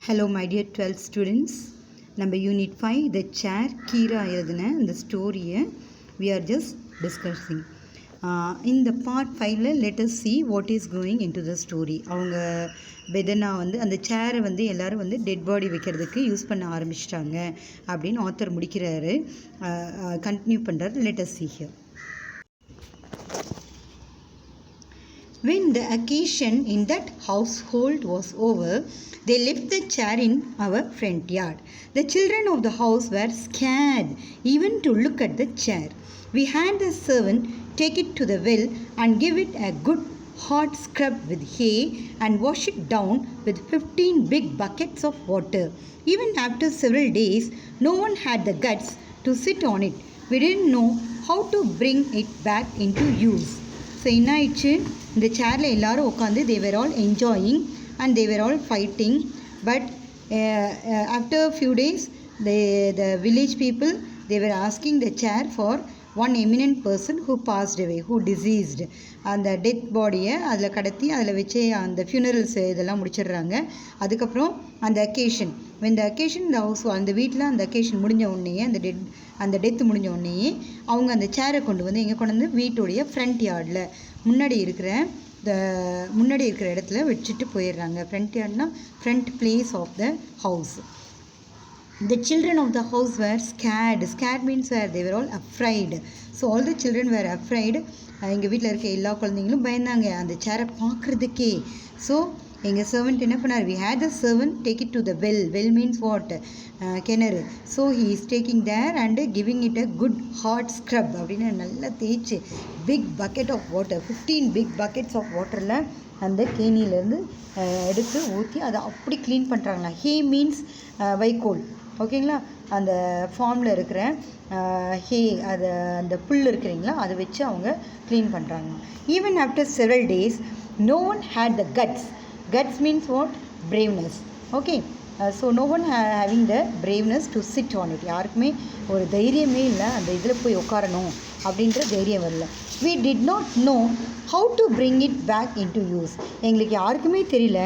Hello my dear 12th students. நம்ம unit 5 the chair Keera எழுதின இந்த ஸ்டோரியை we are just discussing. இந்த part 5ல let us see what is going into the story. அவங்க பெதனா அந்த சேரை எல்லாரும் டெட் பாடி வைக்கிறதுக்கு யூஸ் பண்ண ஆரம்பிச்சிட்டாங்க அப்படின்னு ஆத்தர் முடிக்கிறாரு. கண்டினியூ பண்ணுறாரு. let us see here. When the occasion in that household was over, they left the chair in our front yard. The children of the house were scared even to look at the chair. We had the servant take it to the well and give it a good hot scrub with hay and wash it down with 15 big buckets of water. Even after several days, no one had the guts to sit on it. We didn't know how to bring it back into use. So என்ன ஆயிடுச்சு, இந்த சேரில் எல்லோரும் உட்காந்து they were all enjoying and they were all fighting. But after a few days, the village people, they were asking the chair for one eminent person who passed away, who deceased. அந்த death பாடியை அதில் கடத்தி அதில் வச்சு அந்த funerals இதெல்லாம் முடிச்சிடுறாங்க. அதுக்கப்புறம் அந்த occasion when the occasion the house, அந்த வீட்டில் அந்த அக்கேஷன் முடிஞ்ச உடனேயே அந்த டெத்து முடிஞ்ச உடனேயே அவங்க அந்த சேரை கொண்டு எங்கே கொண்டு வீட்டுடைய ஃப்ரண்ட் யார்டில் முன்னாடி இருக்கிற இடத்துல வச்சுட்டு போயிடுறாங்க. ஃப்ரண்ட் யார்ட்னா front place of the house. The children of the house were scared. Scared means they were all afraid. So all the children were afraid. எங்கள் வீட்டில் இருக்க எல்லா குழந்தைங்களும் பயந்தாங்க அந்த சேரை பார்க்குறதுக்கே. ஸோ எங்கள் சர்வெண்ட் என்ன பண்ணார், we had the servant take it to the well. Well means what? கிணறு. So he is taking there and giving it a good hot scrub அப்படின்னு நல்லா தேய்ச்சி big bucket of water, 15 big buckets of waterல அந்த கேணியிலேருந்து எடுத்து ஊற்றி அதை அப்படி clean பண்ணுறாங்களா. ஹே மீன்ஸ் வைக்கோல், ஓகேங்களா. அந்த ஃபார்மில் இருக்கிற ஹே, அதை அந்த புல் இருக்கிறீங்களா, அதை வச்சு அவங்க க்ளீன் பண்ணுறாங்க. Even after several days no one had the guts. Guts means what? Braveness. Okay. So no one having the braveness to sit on it. யாருக்குமே ஒரு தைரியமே இல்லை அந்த இதில் போய் உட்காரணும் அப்படின்ற தைரியம் வரல. we did not know how to bring it back into use. எங்களுக்கு யாருக்குமே தெரியல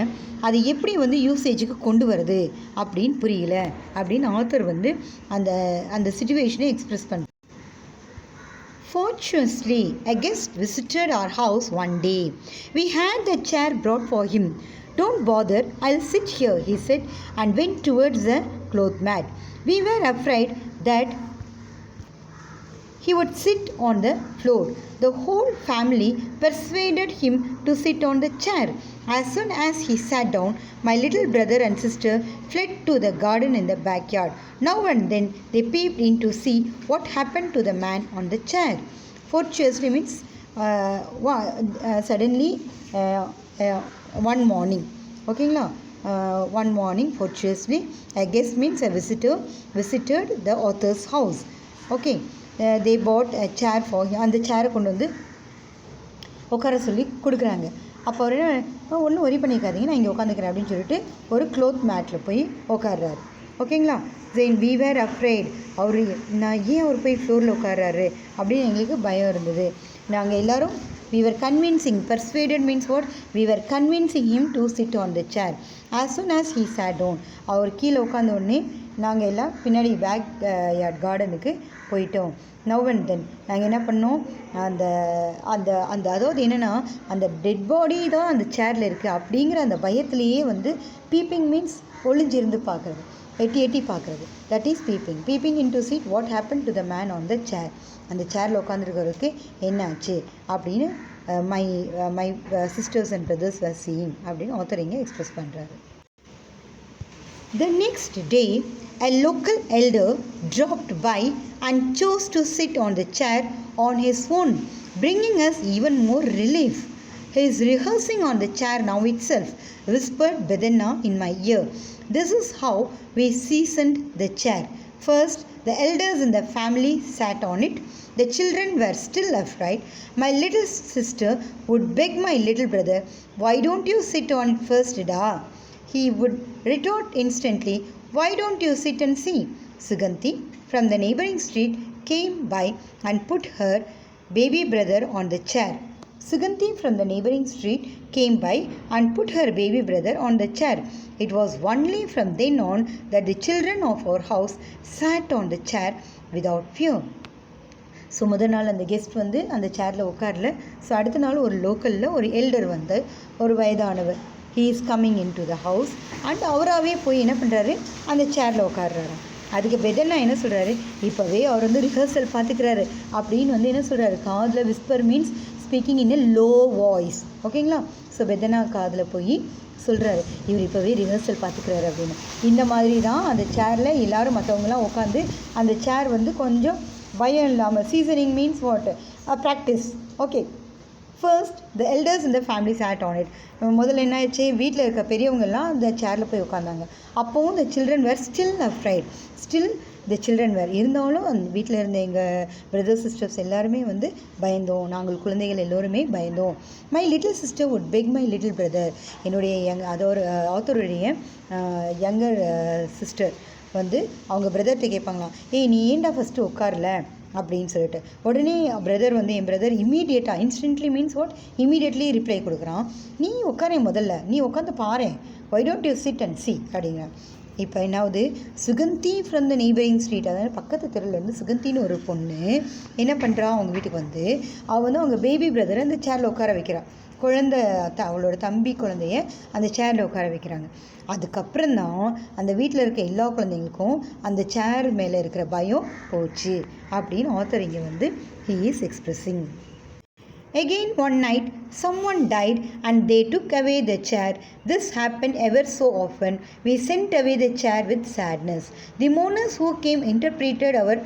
அது எப்படி யூசேஜுக்கு கொண்டு வருது அப்படின்னு புரியல அப்படின்னு ஆத்தர் அந்த சிச்சுவேஷனை எக்ஸ்பிரஸ் பண்ணுறாங்க. Fortunately, a guest visited our house one day. We had the chair brought for him. Don't bother, I'll sit here, he said, and went towards the cloth mat. We were afraid that he would sit on the floor. The whole family persuaded him to sit on the chair. As soon as he sat down, my little brother and sister fled to the garden in the backyard. Now and then they peeped in to see what happened to the man on the chair. Fortuitously means suddenly one morning. Okay, one morning fortuitously, a guest means a visitor visited the author's house. Okay. They bought a chair for him. அந்த சேரை கொண்டு உட்கார சொல்லி கொடுக்குறாங்க. அப்போ அவர் ஒன்றும் worry பண்ணிக்காதீங்க, நான் இங்கே உட்காந்துக்கிறேன் அப்படின்னு சொல்லிட்டு ஒரு க்ளோத் மேட்டில் போய் உட்காடுறாரு. ஓகேங்களா. தென் we were afraid. அவர் போய் ஃப்ளோரில் உட்கார்றாரு அப்படின்னு எங்களுக்கு பயம் இருந்தது. நாங்கள் எல்லோரும் we were convincing. Persuaded means what? We were convincing him to sit on the chair. As soon as he sat down, அவர் கீழே உட்காந்த உடனே நாங்கள் எல்லாம் பின்னாடி பேக் யார்ட் கார்டனுக்கு போயிட்டோம். நவ் அண்ட் தென் நாங்கள் என்ன பண்ணோம், அதாவது என்னென்னா அந்த டெட் பாடி தான் அந்த சேரில் இருக்குது அப்படிங்கிற அந்த பயத்திலேயே பீப்பிங் மீன்ஸ் ஒளிஞ்சிருந்து பார்க்குறது, எட்டி பார்க்குறது. That is peeping. Peeping into see what happen to the man on the chair. அந்த சேரில் உட்காந்துருக்கிறதுக்கு என்ன ஆச்சு அப்படின்னு my sisters and brothers were seeing அப்படின்னு ஆத்தர் இங்கே எக்ஸ்பிரஸ் பண்ணுறாரு. The next day, a local elder dropped by and chose to sit on the chair on his own, bringing us even more relief. He is rehearsing on the chair now itself, whispered Bedanna in my ear. This is how we seasoned the chair. First, the elders in the family sat on it. The children were still afraid. My little sister would beg my little brother, "Why don't you sit on it first, Da?" He would retort instantly, "Why don't you sit and see?" Suganti from the neighboring street came by and put her baby brother on the chair. Suganti from the neighboring street came by and put her baby brother on the chair. It was only from then on that the children of our house sat on the chair without fear. So முதல் நாள் அந்த guest வந்து அந்த சேரில் உட்காரல. So அடுத்த நாள் ஒரு லோக்கலில் ஒரு எல்டர் வந்து ஒரு வயதானவர் he is coming into the house and அவராகவே போய் என்ன பண்ணுறாரு, அந்த சேரில் உட்காடுறாரு. அதுக்கு பெதன்னா என்ன சொல்கிறாரு, இப்போவே அவர் வந்து ரிஹர்சல் பார்த்துக்கிறாரு அப்படின்னு வந்து என்ன சொல்கிறாரு, காதில் விஸ்பர் மீன்ஸ் ஸ்பீக்கிங் இன் எ லோ வாய்ஸ். ஓகேங்களா? ஸோ பெதனா காதில் போய் சொல்கிறாரு, இவர் இப்போவே ரிஹர்சல் பார்த்துக்கிறாரு அப்படின்னு. இந்த மாதிரி தான் அந்த சேரில் எல்லோரும் மற்றவங்களாம் உட்காந்து அந்த சேர் வந்து கொஞ்சம் பயம் இல்லாமல், seasoning means what, practice. Okay, first the elders இந்த ஃபேமிலி சேட் ஆன் இட். முதல்ல என்ன ஆச்சு, வீட்டில் இருக்க பெரியவங்கெல்லாம் அந்த சேரில் போய் உட்காந்தாங்க. அப்போவும் the children were still afraid. Still the children were இருந்தாலும் அந்த வீட்டில் இருந்த எங்கள் பிரதர்ஸ் சிஸ்டர்ஸ் எல்லாருமே வந்து பயந்தோம். நாங்கள் குழந்தைகள் எல்லோருமே பயந்தோம். My little sister would beg my little brother. என்னுடைய ஆத்தருடைய யங்கர் சிஸ்டர் வந்து அவங்க பிரதர்கிட்ட கேட்பாங்களாம், ஏய் நீ ஏன்டா ஃபஸ்ட்டு உட்காரல அப்படின்னு சொல்லிட்டு. உடனே பிரதர் வந்து என் பிரதர் இம்மீடியட்டாக, instantly means what, immediately reply கொடுக்குறான், நீ உட்காரேன் முதல்ல, நீ உட்காந்து பாரேன், why don't you sit and see அப்படிங்கிறான். இப்போ என்னாவது, Suganthi from the neighbouring street, அதாவது பக்கத்து தெருவிலேருந்து சுகந்தின்னு ஒரு பொண்ணு என்ன பண்ணுறா, அவங்க வீட்டுக்கு வந்து அவள் வந்து அவங்க பேபி பிரதரை அந்த சேரில் உட்கார வைக்கிறாள். குழந்தை அவளோட தம்பி குழந்தைய அந்த சேரில் உட்கார வைக்கிறாங்க. அதுக்கப்புறம் தான் அந்த வீட்டில் இருக்க எல்லா குழந்தைங்களுக்கும் அந்த சேர் மேலே இருக்கிற பயம் போச்சு அப்படின்னு ஆத்தர் இங்கே வந்து he is expressing. Again one night someone died and they took away the chair. This happened ever so often. We sent away the chair with sadness. The mourners who came interpreted our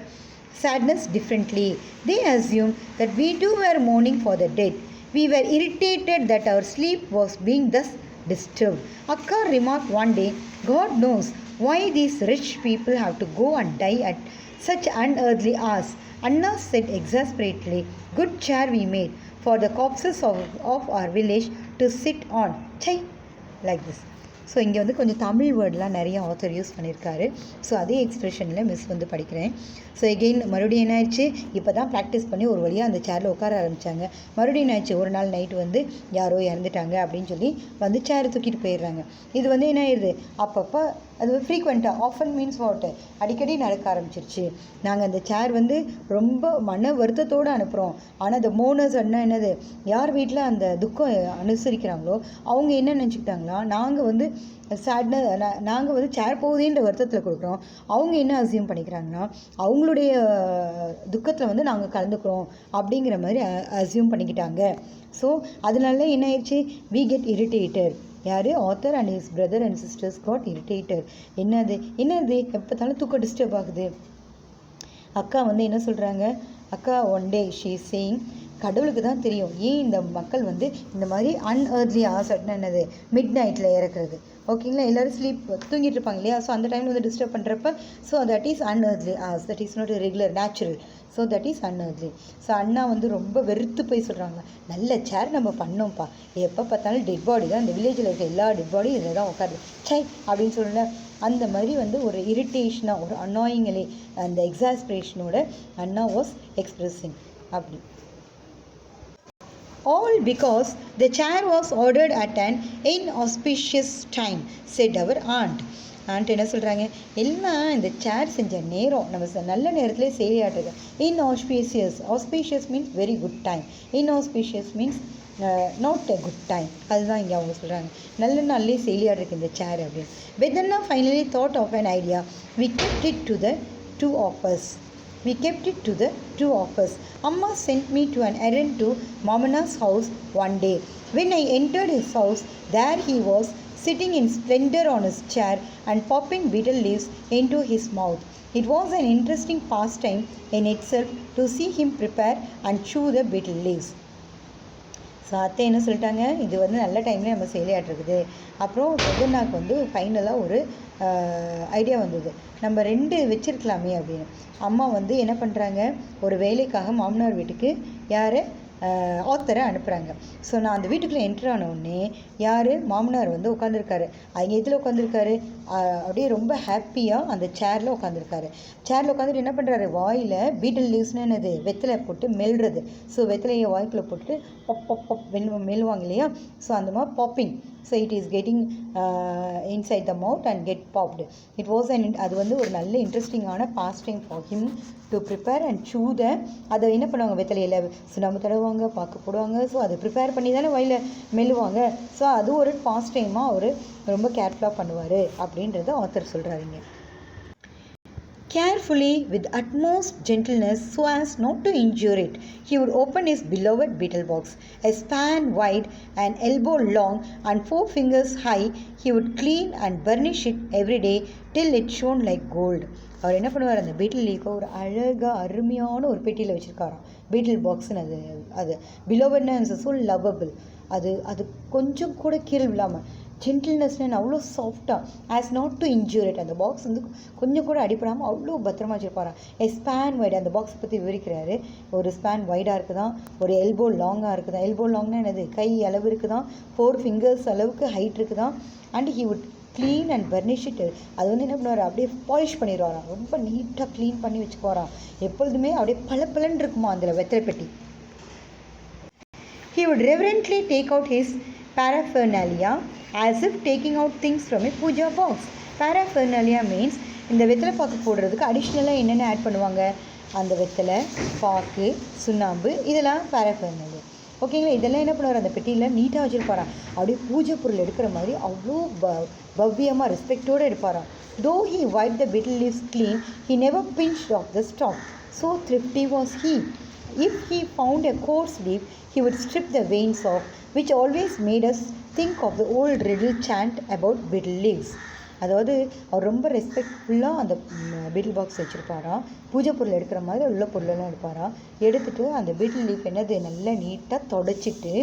sadness differently. They assumed that we too were mourning for the dead. We were irritated that our sleep was being thus disturbed. Akka remarked one day, God knows why these rich people have to go and die at such unearthly hours. Anna said exasperatedly, good chair we made for the corpses of our village to sit on. Chai, like this. So இங்கே வந்து கொஞ்சம் தமிழ் வேர்டெலாம் நிறைய author use பண்ணியிருக்காரு. So அதே எக்ஸ்ப்ரெஷனில் miss வந்து படிக்கிறேன். So again மறுபடியும் என்ன ஆயிடுச்சு, இப்போ தான் ப்ராக்டிஸ் பண்ணி ஒரு வழியாக அந்த சேரில் உட்கார ஆரம்பித்தாங்க. மறுபடியும் என்ன ஆயிடுச்சு, ஒரு நாள் நைட்டு வந்து யாரோ இறந்துட்டாங்க அப்படின்னு சொல்லி வந்து சேரை தூக்கிட்டு போயிடுறாங்க. இது வந்து என்ன ஆயிடுது, அப்பப்போ அது ஃப்ரீக்வெண்ட்டாக, ஆஃபன் மீன்ஸ் வாட், அடிக்கடி நடக்க ஆரம்பிச்சிருச்சு. நாங்கள் அந்த சேர் வந்து ரொம்ப மன வருத்தத்தோடு அனுப்புகிறோம். ஆனால் அந்த மோனர்ஸ் என்ன என்னது, யார் வீட்டில் அந்த துக்கம் அனுசரிக்கிறாங்களோ அவங்க என்ன நினச்சிக்கிட்டாங்களா, நாங்கள் வந்து நாங்கள் வந்து சேர் போகுதேன்ற வருத்தத்தில் கொடுக்குறோம். அவங்க என்ன அசியூம் பண்ணிக்கிறாங்கன்னா, அவங்களுடைய துக்கத்தில் வந்து நாங்கள் கலந்துக்கிறோம் அப்படிங்கிற மாதிரி அசியூம் பண்ணிக்கிட்டாங்க. ஸோ அதனால என்ன ஆயிடுச்சு, வி கெட் இரிட்டேட்டட். யார், Arthur and his brother and sisters got irritated. என்னது எப்போத்தாலும் தூக்கம் டிஸ்டர்ப் ஆகுது. அக்கா வந்து என்ன சொல்கிறாங்க, அக்கா one day she is saying, கடவுளுக்கு தான் தெரியும் ஏன் இந்த மக்கள் வந்து இந்த மாதிரி அன்எர்த்லி ஹார்ஸ் என்னது மிட் நைட்டில் இறக்குறது. ஓகேங்களா, எல்லோரும் ஸ்லீப் தூங்கிட்டு இருப்பாங்க இல்லையா, ஸோ அந்த டைமில் வந்து டிஸ்டர்ப் பண்ணுறப்ப, so that is unearthly hours, that is not regular natural, so that is unearthly. ஸோ அண்ணா வந்து ரொம்ப வெறுத்து போய் சொல்கிறாங்க, நல்ல சேர் நம்ம பண்ணோம்ப்பா, எப்போ பார்த்தாலும் டெட் பாடி தான், இந்த வில்லேஜில் இருக்க எல்லா டெட் பாடியும் இதில் தான் உட்காருது, சை அப்படின்னு சொல்லல. அந்த மாதிரி வந்து ஒரு இரிட்டேஷனாக, ஒரு அன்னாயிங்களே, அந்த எக்ஸாஸ்பிரேஷனோட அண்ணா வாஸ் எக்ஸ்பிரஸிங் அப்படி. All because the chair was ordered at an inauspicious time, said our aunt. And என்ன சொல்கிறாங்க, எல்லாம் இந்த சேர் செஞ்ச நேரம் நம்ம நல்ல நேரத்தில் செய்யாட்டுறது. Auspicious means very good time, inauspicious means not a good time. அதுதான் இங்கே அவங்க சொல்கிறாங்க, நல்ல நாள்லேயே செயலியாடுருக்கு இந்த சேர் அப்படின்னு. பெதன்னா finally thought of an idea. We kept it to the two of us. Amma sent me to an errand to Mamana's house one day. When I entered his house, there he was sitting in splendor on his chair and popping betel leaves into his mouth. It was an interesting pastime in itself to see him prepare and chew the betel leaves. So அத்தை என்ன சொல்லிட்டாங்க, இது வந்து நல்ல டைமில் நம்ம செயலியாட்டிருக்குது. அப்புறம் பெதனாக்கு வந்து ஃபைனலாக ஒரு ஐடியா வந்தது, நம்ம 2 வச்சுருக்கலாமே அப்படின்னு. அம்மா வந்து என்ன பண்ணுறாங்க, ஒரு வேலைக்காக மாமனார் வீட்டுக்கு யார் ஆத்தரை அனுப்புகிறாங்க. ஸோ நான் அந்த வீட்டுக்குள்ளே என்ட்ரு ஆன உடனே யார் மாமனார் வந்து உட்காந்துருக்காரு. அங்கே எதில் உட்காந்துருக்காரு, அப்படியே ரொம்ப ஹாப்பியாக அந்த சேரில் உட்காந்துருக்காரு. சேரில் உட்காந்துட்டு என்ன பண்ணுறாரு, வாயில் பீட்டில் லீவ்ஸ்னு என்னது வெத்தலை போட்டு மெல்றது. ஸோ வெத்தலையை வாய்க்குள்ளே போட்டுட்டு பப் பப் பப் மெல்லுவாங்க இல்லையா, ஸோ அந்த மாதிரி popping. So it is getting inside the mouth and get popped. It was அது வந்து ஒரு நல்ல இன்ட்ரெஸ்டிங்கான pastime for him to prepare and chew the. அதை என்ன பண்ணுவாங்க, வெத்தலையில் சுண்ணாம்பு தடவுவாங்க, பாக்கு போடுவாங்க. ஸோ அதை ப்ரிப்பேர் பண்ணி தானே வாயில் மெல்லுவாங்க. ஸோ அது ஒரு பாஸ்ட் டைமாக அவர் ரொம்ப கேர்ஃபுல்லாக பண்ணுவார் அப்படின்றத ஆத்தர் சொல்கிறாருங்க. Carefully, with utmost gentleness so as not to injure it, he would open his beloved betel box. A span wide, an elbow long, and 4 fingers high, he would clean and burnish it every day till it shone like gold. அவர் என்ன பண்ணுவார், அந்த பீட்டில் லீஃபை ஒரு அழகாக அருமையான ஒரு பெட்டியில் வச்சுருக்காராம். பீட்டில் பாக்ஸ்ன்னு அது பிலோவட்னா so lovable. அது கொஞ்சம் கூட கீழ் இல்லாமல் ஜென்டில்னஸ்னு அவ்வளோ சாஃப்டாக as not to injure it. அந்த பாக்ஸ் வந்து கொஞ்சம் கூட அடிப்படாமல் அவ்வளோ பத்திரமா வச்சுருப்பாராம். ஸ்பேன் வைடு, அந்த பாக்ஸை பற்றி விவரிக்கிறாரு. ஒரு ஸ்பேன் வைடாக இருக்குதான், ஒரு எல்போ லாங்காக இருக்குதான். எல்போ லாங்னா என்னது, கை அளவு இருக்குதான், 4 ஃபிங்கர்ஸ் அளவுக்கு ஹைட் இருக்குதான். And he would clean and burnish it. அது வந்து என்ன பண்ணுவார், அப்படியே பாலிஷ் பண்ணிடுவாராம், ரொம்ப நீட்டாக க்ளீன் பண்ணி வச்சுக்குவாராம். எப்பொழுதுமே அப்படியே பளபளன்னு இருக்குமா அதில் வெத்தலை பெட்டி. He would reverently take out his paraphernalia as if taking out things from a puja box. Paraphernalia means இந்த வெத்தலை பாக்கு போடுறதுக்கு அடிஷ்னலாக என்னென்ன ஆட் பண்ணுவாங்க, அந்த வெத்தலை பாக்கு சுண்ணாம்பு இதெல்லாம் paraphernalia. ஓகேங்களா. இதெல்லாம் என்ன பண்ணுவார், அந்த பெட்டியில் நீட்டாக வச்சுருப்பாராம். அப்படியே பூஜை பொருள் எடுக்கிற மாதிரி அவ்வளோ பவ்யமாக ரெஸ்பெக்டோடு எடுப்பாராம். Though he wiped the betel leaves clean, he never pinched off the stalk. So thrifty was he. If he found a coarse leaf, he would strip the veins off, which always made us think of the old riddle chant about betel leaves. அதாவது அவர் ரொம்ப ரெஸ்பெக்ட்ஃபுல்லாக அந்த பீட்டில் box வச்சுருப்பாராம். பூஜை பொருள் எடுக்கிற மாதிரி உள்ள பொருளெல்லாம் எடுப்பாராம். எடுத்துகிட்டு அந்த பீட்டில் லீஃப் என்னது நல்லா நீட்டாக தொடச்சிட்டு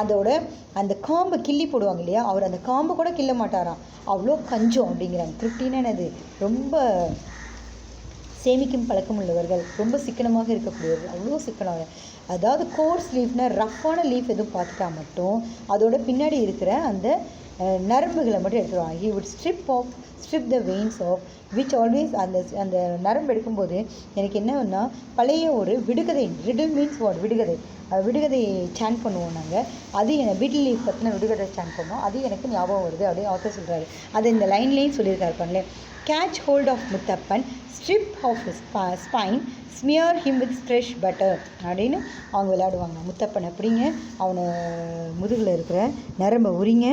அதோட அந்த காம்பை கிள்ளி போடுவாங்க இல்லையா, அவர் அந்த காம்பை கூட கிள்ள மாட்டாராம். அவ்வளோ கஞ்சம் அப்படிங்கிறாங்க. திருப்தினா என்னது, ரொம்ப சேமிக்கும் பழக்கம் உள்ளவர்கள், ரொம்ப சிக்கனமாக இருக்கக்கூடியவர்கள், அவ்வளோ சிக்கனம். அதாவது கோர்ஸ் லீஃப்னா ரஃப்பான லீஃப் எதுவும் பார்த்துட்டா மட்டும் அதோட பின்னாடி இருக்கிற அந்த நரம்புகளை மட்டும் எடுத்துருவாங்க. He would strip the veins off which always அந்த நரம்பு எடுக்கும்போது எனக்கு என்னன்னா பழைய ஒரு விடுகதை, ரிடில் மீன்ஸ் வாட், விடுகதை சாண்ட் பண்ணுவோம் நாங்கள். அது எனக்கு பீட்டில் லீஃப் பற்றின விடுகதை சாண்ட் பண்ணுவோம், அது எனக்கு ஞாபகம் வருது அப்படின்னு ஆத்தர் சொல்கிறாரு. அது இந்த லைன்லேயும் சொல்லியிருக்காரு பாருங்களேன். Catch hold of Muthappan, strip off his spine, smear him with fresh butter அப்படின்னு அவங்க விளையாடுவாங்க. முத்தப்பன் அப்படிங்க, அவனை முதுகில் இருக்கிற நரம்பை உரிங்க,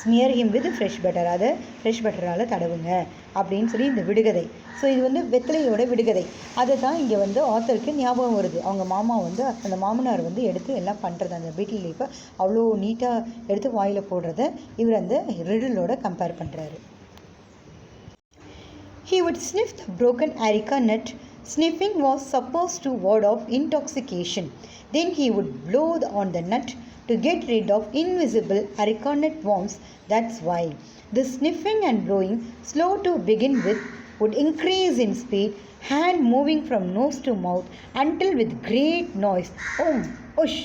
smear him with fresh butter, அதை ஃப்ரெஷ் பட்டரால் தடவுங்க அப்படின்னு சொல்லி இந்த விடுகதை. ஸோ இது வந்து வெத்தலையோட விடுகதை. அதை தான் இங்கே வந்து ஆத்தருக்கு ஞாபகம் வருது. அவங்க மாமா வந்து அந்த மாமனார் வந்து எடுத்து எல்லாம் பண்ணுறது, அந்த பீட்டில் லீஃபை அவ்வளோ நீட்டாக எடுத்து வாயில் போடுறத இவர் அந்த ரிடிலோட கம்பேர் பண்ணுறாரு. He would sniff the broken areca nut. Sniffing was supposed to ward off intoxication. Then he would blow on the nut to get rid of invisible areca nut worms. That's why the sniffing and blowing, slow to begin with, would increase in speed, hand moving from nose to mouth until with great noise, ush,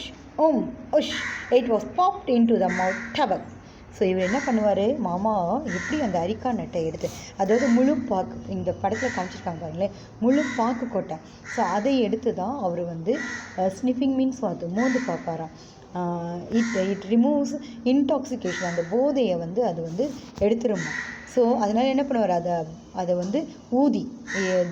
ush, it was popped into the mouth tabak. So இவர் என்ன பண்ணுவார், மாமா எப்படி அந்த areca நட்டை எடுத்து, அதாவது முழு பாக்கு, இந்த படத்தில் காமிச்சிருக்காங்க பாருங்களேன், முழு பாக்கு கொட்டை. ஸோ அதை எடுத்து தான் அவர் வந்து ஸ்னிஃபிங் மீன்ஸ் அது மோந்து பார்ப்பாராம். இட் ரிமூவ்ஸ் இன்டாக்சிகேஷன், அந்த போதையை வந்து அது வந்து எடுத்துருமா. ஸோ அதனால் என்ன பண்ணுவார், அதை வந்து ஊதி,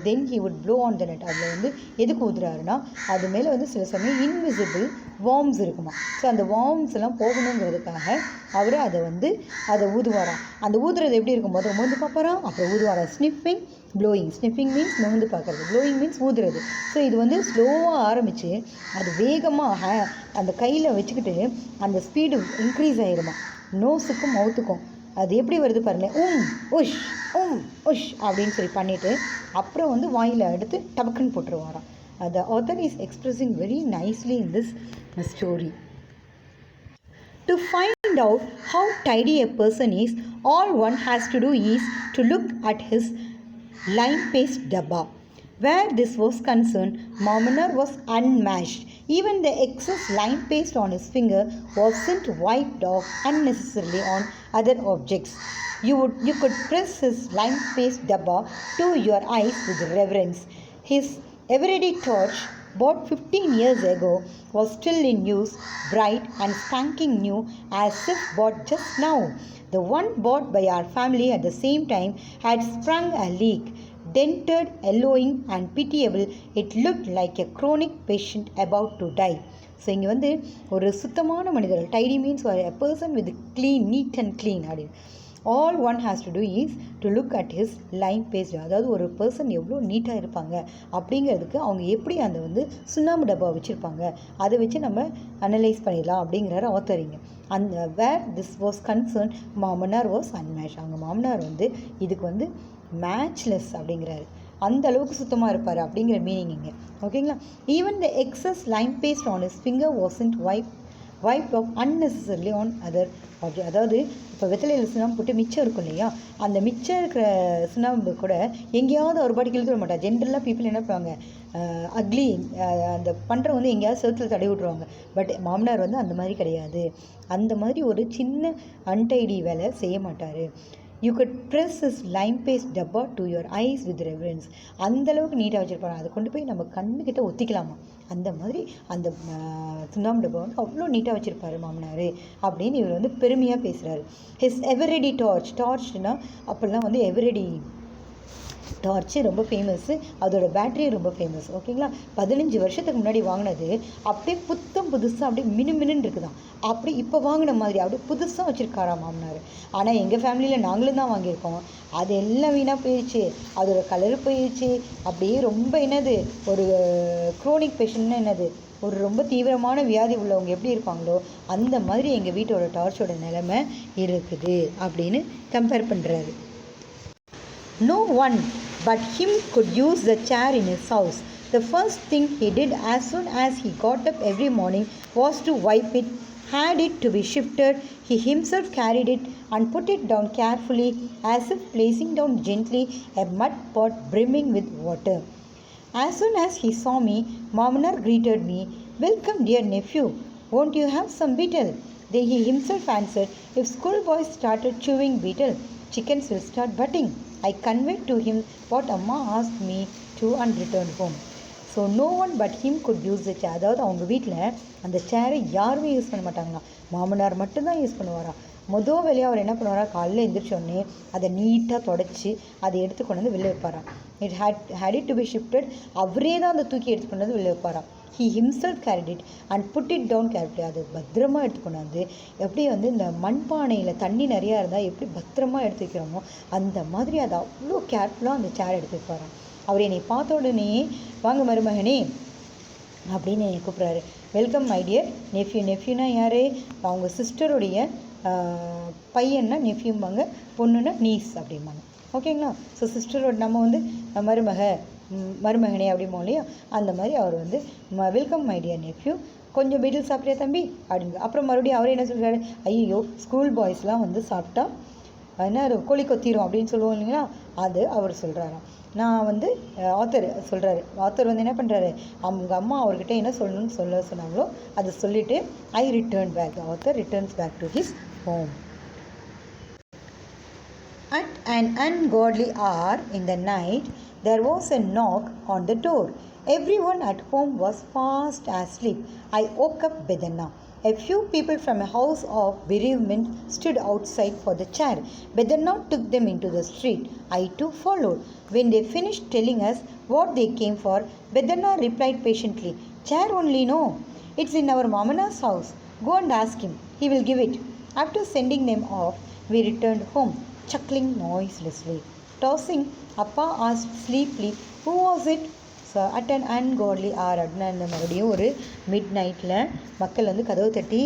then he would blow on the nut. அதில் வந்து எதுக்கு ஊதுறாருன்னா, அது மேலே வந்து சில சமயம் இன்விசிபிள் வார்ம்ஸ் இருக்குமா. ஸோ அந்த வார்ம்ஸ் எல்லாம் போகணுங்கிறதுக்காக அவர் அதை ஊதுவாராம். அந்த ஊதுறது எப்படி இருக்கும், முதல்ல மோந்து பார்ப்பாராம், அப்புறம் ஊதுவாராம். ஸ்னிஃபிங் ப்ளோயிங், ஸ்னிஃபிங் மீன்ஸ் மோந்து பார்க்குறது, ப்ளோயிங் மீன்ஸ் ஊதுறது. ஸோ இது வந்து ஸ்லோவாக ஆரம்பித்து அது வேகமாக அந்த கையில் வச்சுக்கிட்டு அந்த ஸ்பீடு இன்க்ரீஸ் ஆகிடுமா, நோஸுக்கும் மவுத்துக்கும். அது எப்படி வருது பாருங்கள், உஷ் உஷ் அப்படின்னு சொல்லி பண்ணிவிட்டு அப்புறம் வந்து வாயில் எடுத்து டபக்குன்னு போட்டுருவாராம். The author is expressing very nicely in this story. To find out how tidy a person is, all one has to do is to look at his line paste dabba. Where this was concerned, Mamunar was unmatched. Even the excess lime paste on his finger wasn't wiped off unnecessarily on other objects. You could press his lime paste dabba to your eyes with reverence. His everyday torch, bought 15 years ago, was still in use, bright and spanking new as if bought just now. The one bought by our family at the same time had sprung a leak. Dented, yellowing and pitiable, it looked like a chronic patient about to die. So இங்கே வந்து ஒரு சுத்தமான மனிதர், tidy means a person with clean, neat and clean அப்படின்னு. All one has to do is to look at his lime paste. அதாவது ஒரு person எவ்வளோ நீட்டாக இருப்பாங்க அப்படிங்கிறதுக்கு அவங்க எப்படி அந்த வந்து சுண்ணாம்பு டப்பா வச்சுருப்பாங்க அதை வச்சு நம்ம அனலைஸ் பண்ணிடலாம் அப்படிங்கிறாரு ஆத்தரிங்க. அந்த வேர் திஸ் வாஸ் கன்சர்ன் மாமனார் வாஸ் அன்மேட்ச். அவங்க மாமனார் வந்து இதுக்கு வந்து மேட்ச்லெஸ் அப்படிங்கிறாரு, அந்த அளவுக்கு சுத்தமாக இருப்பார் அப்படிங்கிற மீனிங் இங்கே. ஓகேங்களா. Even the excess Lime based on his finger wasn't vibe of unnecessarily on other object. அதாவது இப்போ வெத்தலையில் சுண்ணாம்பு போட்டு மிச்சம் இருக்கும் இல்லையா, அந்த மிச்சம் இருக்கிற சுண்ணாம்பு கூட எங்கேயாவது ஒரு பாட்டி கிழிக்க மாட்டா. ஜென்ரலாக பீப்புள் என்ன பண்ணுவாங்க, அக்லி அந்த பண்ணுறவங்க வந்து எங்கேயாவது செவுத்தில் தடவி விட்ருவாங்க. பட் மாமனார் வந்து அந்த மாதிரி கிடையாது. அந்த மாதிரி ஒரு சின்ன அன்டைடி வேலை செய்ய மாட்டார். You could press his lime paste டப்பா to your eyes with reverence. அந்தளவுக்கு நீட்டாக வச்சுருப்பாங்க, அதை கொண்டு போய் நம்ம கண்ணுக்கிட்ட ஒத்திக்கலாமா, அந்த மாதிரி அந்த சுண்ணாம்பு டப்பா வந்து அவ்வளோ நீட்டாக வச்சுருப்பாரு மாமனார் அப்படின்னு இவர் வந்து பெருமையாக பேசுகிறாரு. ஹிஸ் எவரெடி டார்ச்னா அப்போல்லாம் வந்து எவரெடி டார்ச்சு ரொம்ப ஃபேமஸ்ஸு, அதோட பேட்டரியும் ரொம்ப ஃபேமஸ். ஓகேங்களா. 15 வருஷத்துக்கு முன்னாடி வாங்கினது அப்படியே புதுசாக அப்படியே மினுமினுன்னு இருக்குதான். அப்படி இப்போ வாங்கின மாதிரி அப்படியே புதுசாக வச்சுருக்காராம் மாமனார். ஆனால் எங்கள் ஃபேமிலியில் நாங்களும் தான் வாங்கியிருக்கோம். அது எல்லாம் வீணாக போயிடுச்சு, அதோட கலர் போயிடுச்சு. அப்படியே ரொம்ப என்னது ஒரு க்ரோனிக் பேஷண்ட்னா என்னது, ஒரு ரொம்ப தீவிரமான வியாதி உள்ளவங்க எப்படி இருப்பாங்களோ அந்த மாதிரி எங்கள் வீட்டோட டார்ச்சோட நிலைமை இருக்குது அப்படின்னு கம்பேர் பண்ணுறாரு. No one but him could use the chair in his house. The first thing he did as soon as he got up every morning was to wipe it. Had it to be shifted, he himself carried it and put it down carefully, as if placing down gently a mud pot brimming with water. As soon as he saw me, Mamanar greeted me, "Welcome, dear nephew. Won't you have some betel?" Then he himself answered, "If schoolboys started chewing betel, chickens will start butting." I conveyed to him what Amma asked me to and returned home. So no one but him could use the chair. அதாவது அவங்க வீட்டில் அந்த சேரை யாருமே use பண்ண மாட்டாங்களாம், மாமனார் மட்டும்தான் யூஸ் பண்ணுவாராம். மொதல் வேலையாக அவர் என்ன பண்ணுவாரா, காலையில் எழுந்திரிச்சோடனே அதை நீட்டாக தொடச்சி அதை எடுத்து கொண்டு வந்து வெளில வைப்பாராம். Hate it to be shifted, அவரே தான் அதை தூக்கி எடுத்து கொண்டு வந்து வெளில வைப்பாராம். He himself carried it and put it down carefully. அது பத்திரமா எடுத்துக்கொண்டு வந்து எப்படி வந்து இந்த மண்பானையில் தண்ணி நிறையா இருந்தால் எப்படி பத்திரமா எடுத்து வைக்கிறோமோ அந்த மாதிரி அதை அவ்வளோ கேர்ஃபுல்லாக அந்த சேர் எடுத்து வைப்பாராம். அவர் என்னை பார்த்த உடனே, "வாங்க மருமகனே" அப்படின்னு என்னை கூப்பிட்றாரு. "Welcome my dear nephew." நெஃப்யூனா யார், அவங்க சிஸ்டருடைய பையன்னா நெஃப்யூம்பாங்க, பொண்ணுன்னா நீஸ் அப்படிம்பாங்க. ஓகேங்களா. ஸோ சிஸ்டரோட நம்ம வந்து மருமகனே அப்படிம்போம் இல்லையா, அந்த மாதிரி அவர் வந்து "வெல்கம் மை டியர் நெஃப்யூ, கொஞ்சம் பீட்டில் சாப்பிட்டியா தம்பி" அப்படின்னு. அப்புறம் மறுபடியும் அவரே என்ன சொல்கிறாரு, "ஐயோ ஸ்கூல் பாய்ஸ்லாம் வந்து சாப்பிட்டா என்ன கோழி கொத்திரும் அப்படின்னு சொல்லுவோம் இல்லைங்களா, அது அவர் சொல்கிறாராம்." நான் வந்து ஆத்தர் வந்து என்ன பண்ணுறாரு, அவங்க அம்மா அவர்கிட்ட என்ன சொல்லணும்னு சொன்னாங்களோ அதை சொல்லிவிட்டு I return back. Author returns back to his home. At an ungodly hour in the night, there was a knock on the door. Everyone at home was fast asleep. I woke up Bedanna. A few people from a house of bereavement stood outside for the chair. Bedanna took them into the street. I too followed. When they finished telling us what they came for, Bedanna replied patiently, "Chair only, no. It's in our Mamana's house. Go and ask him. He will give it." After sending them off, we returned home, chuckling noiselessly. Tossing, Appa asked sleepily, "Who was it?" So at and ungodly hour அப்படின்னா இந்த மறுபடியும் ஒரு mid நைட்டில் மக்கள் வந்து கதவு தட்டி,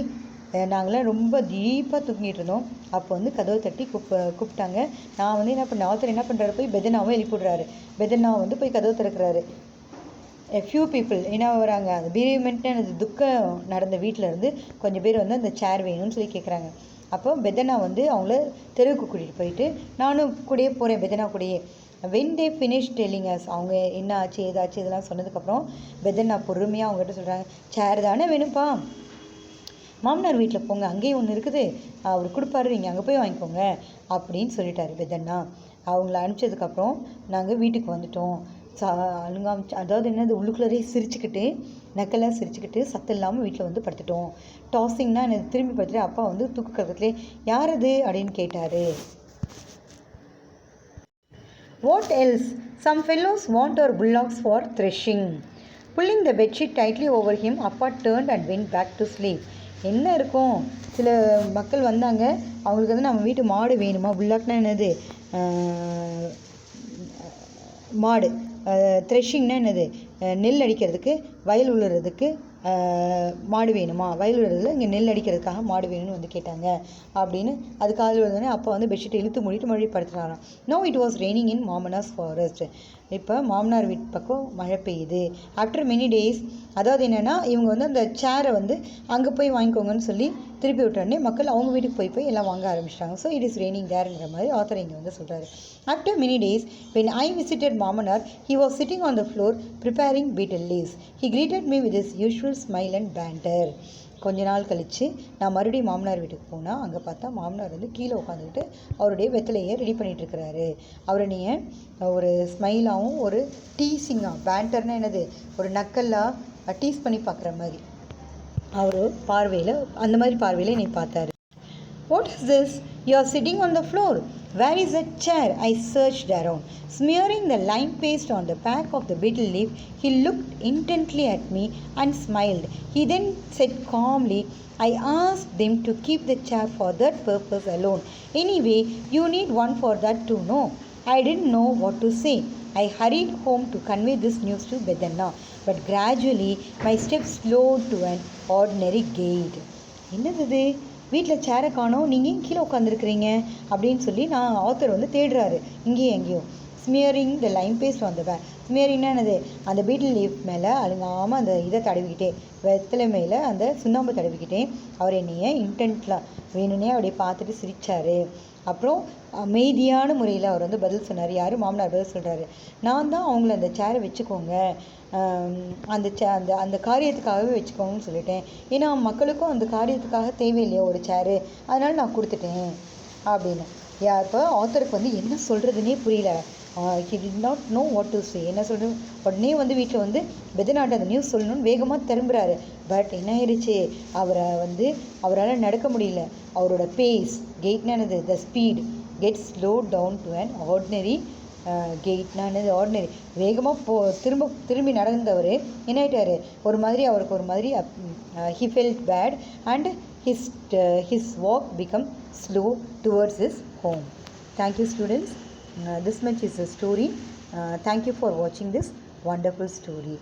நாங்களாம் ரொம்ப டீப்பாக தூங்கிட்டு இருந்தோம். அப்போ வந்து கதவு தட்டி கூப்பிட்டாங்க. நான் வந்து என்ன பண்ணேன், ஆத்தர் என்ன பண்ணுறாரு, போய் பெதனாவும் எழுப்பி விட்றாரு. பெதனா வந்து போய் கதவு திறக்கிறாரு. ஃபியூ பீப்புள் என்ன வராங்க, அந்த பீரியமெண்ட்னு அந்த துக்கம் நடந்த வீட்டிலேருந்து கொஞ்சம் பேர் வந்து அந்த சேர் வேணும்னு சொல்லி கேட்குறாங்க. அப்போ பெதனா வந்து அவங்கள தெருவுக்கு கூட்டிகிட்டு போயிட்டு, நானும் கூடயே போகிறேன் பெதனா கூடயே. When they finish telling as, அவங்க என்ன ஆச்சு ஏதாச்சு இதெல்லாம் சொன்னதுக்கப்புறம் பெதன்னா பொறுமையாக அவங்ககிட்ட சொல்கிறாங்க, சேர் தானே வேணும்ப்பா, மாமனார் வீட்டில் போங்க, அங்கேயும் ஒன்று இருக்குது, அவர் கொடுப்பாரு, நீங்கள் அங்கே போய் வாங்கிக்கோங்க அப்படின்னு சொல்லிட்டாரு பெதன்னா. அவங்கள அனுப்பிச்சதுக்கப்புறம் நாங்கள் வீட்டுக்கு வந்துட்டோம். அதாவது என்னது, உள்ளுக்குள்ளே சிரிச்சுக்கிட்டு நக்கெல்லாம் சிரிச்சுக்கிட்டு சத்தம் இல்லாமல் வீட்டில் வந்து படுத்துட்டோம். டாஸிங்னா எனக்கு திரும்பி பார்த்துட்டு அப்பா வந்து தூக்கு கருத்துலேயே யார் அது அப்படின்னு கேட்டார். What else, some fellows want our bullocks for threshing. Pulling the bedsheet tightly over him, அப்பா turned and went back to sleep. என்ன இருக்கும், சில மக்கள் வந்தாங்க, அவங்களுக்கு வந்து நம்ம வீட்டு மாடு வேணுமா, புல்லாக்னா என்னது, மாடு, த்ரெஷிங்னா என்னது, நெல் அடிக்கிறதுக்கு, வயல் உழுறதுக்கு மாடு வேணுமா, வயல் உழுறதுல இங்கே நெல் அடிக்கிறதுக்காக மாடு வேணும்னு வந்து கேட்டாங்க அப்படின்னு அது காதில் விழுந்தோடனே அப்போ வந்து பெட்ஷீட்டை இழுத்து மூடிட்டு மறுபடியும் படுத்துனாராம். No it was raining in மாமனார்ஸ் ஃபாரஸ்ட். இப்போ மாமனார் வீட்டு பக்கம் மழை பெய்யுது. ஆஃப்டர் மெனி டேஸ், அதாவது என்னென்னா இவங்க வந்து அந்த சேரை வந்து அங்கே போய் வாங்கிக்கோங்கன்னு சொல்லி திருப்பி விட்டோடனே மக்கள் அவங்க வீட்டுக்கு போய் எல்லாம் வாங்க ஆரம்பிச்சிட்டாங்க. ஸோ இட் இஸ் ரெய்னிங் தேர்ங்கிற மாதிரி ஆத்தர் இங்கே வந்து சொல்கிறாரு. After many days when I visited மாமனார், he was sitting on the floor preparing betel leaves. He greeted me with his usual smile and banter. கொஞ்ச நாள் கழித்து நான் மறுபடியும் மாமனார் வீட்டுக்கு போனால் அங்கே பார்த்தா மாமனார் வந்து கீழே உட்காந்துக்கிட்டு அவருடைய வெத்தலையை ரெடி பண்ணிகிட்ருக்கிறாரு. அவரை நீங்கள் ஒரு ஸ்மைலாகவும் ஒரு டீசிங்காக, பேண்டர்னா என்னது, ஒரு நக்கல்லாக டீஸ் பண்ணி பார்க்குற மாதிரி அவர் பார்வையில், அந்த மாதிரி பார்வையில் என்னை பார்த்தாரு. What is this? You are sitting on the floor. Where is that chair? I searched around. Smearing the lime paste on the back of the betel leaf, he looked intently at me and smiled. He then said calmly, I asked them to keep the chair for that purpose alone. Anyway, you need one for that too, no? I didn't know what to say. I hurried home to convey this news to Bedanna, but gradually my steps slowed to an ordinary gait. என்னது, வீட்டில் சேரை காணோம், நீங்கள் கீழே உட்காந்துருக்குறீங்க அப்படின்னு சொல்லி நான் author வந்து தேடுறாரு இங்கேயும் எங்கேயும். ஸ்மியரிங் த லைம் பேஸ்ட் அந்த ஸ்மியரிங்னா என்னது, அந்த பீட்டில் லீஃப் மேலே அழுங்காமல் அந்த இதை தடவிக்கிட்டே, வெத்தலை மேலே அந்த சுண்ணாம்பு தடவிக்கிட்டே அவர் என்னைய இன்டென்ட்லாம் வேணும்னே அப்படியே பார்த்துட்டு சிரித்தார். அப்புறம் அமைதியான முறையில் அவர் வந்து பதில் சொன்னார். யார், மாமனார் பதில் சொல்கிறாரு, நான் தான் அவங்கள அந்த சேரை வச்சுக்கோங்க, அந்த அந்த காரியத்துக்காகவே வச்சுக்கோங்கன்னு சொல்லிட்டேன். ஏன்னா மக்களுக்கும் அந்த காரியத்துக்காக தேவையில்லையா ஒரு சேரு, அதனால் நான் கொடுத்துட்டேன் அப்படின்னு. இப்போ ஆத்தருக்கு வந்து என்ன சொல்கிறதுனே புரியல. He did not know what to say. என்ன சொல்கிறது, உடனே வந்து வீட்டில் வந்து பெதனாட்ட அந்த நியூஸ் சொல்லணும்னு வேகமாக திரும்புகிறாரு. பட் என்ன ஆயிடுச்சு, அவரால் நடக்க முடியல. அவரோட பேஸ், கெயிட்னானது, the speed get slow down to an ordinary கெயிட்னானது, ஆர்டினரி வேகமாக திரும்பி நடந்தவர் என்ன ஆகிட்டார், அவருக்கு ஒரு மாதிரி he felt bad and his walk become slow towards his home. Thank you students. This much is a story. Thank you for watching this wonderful story.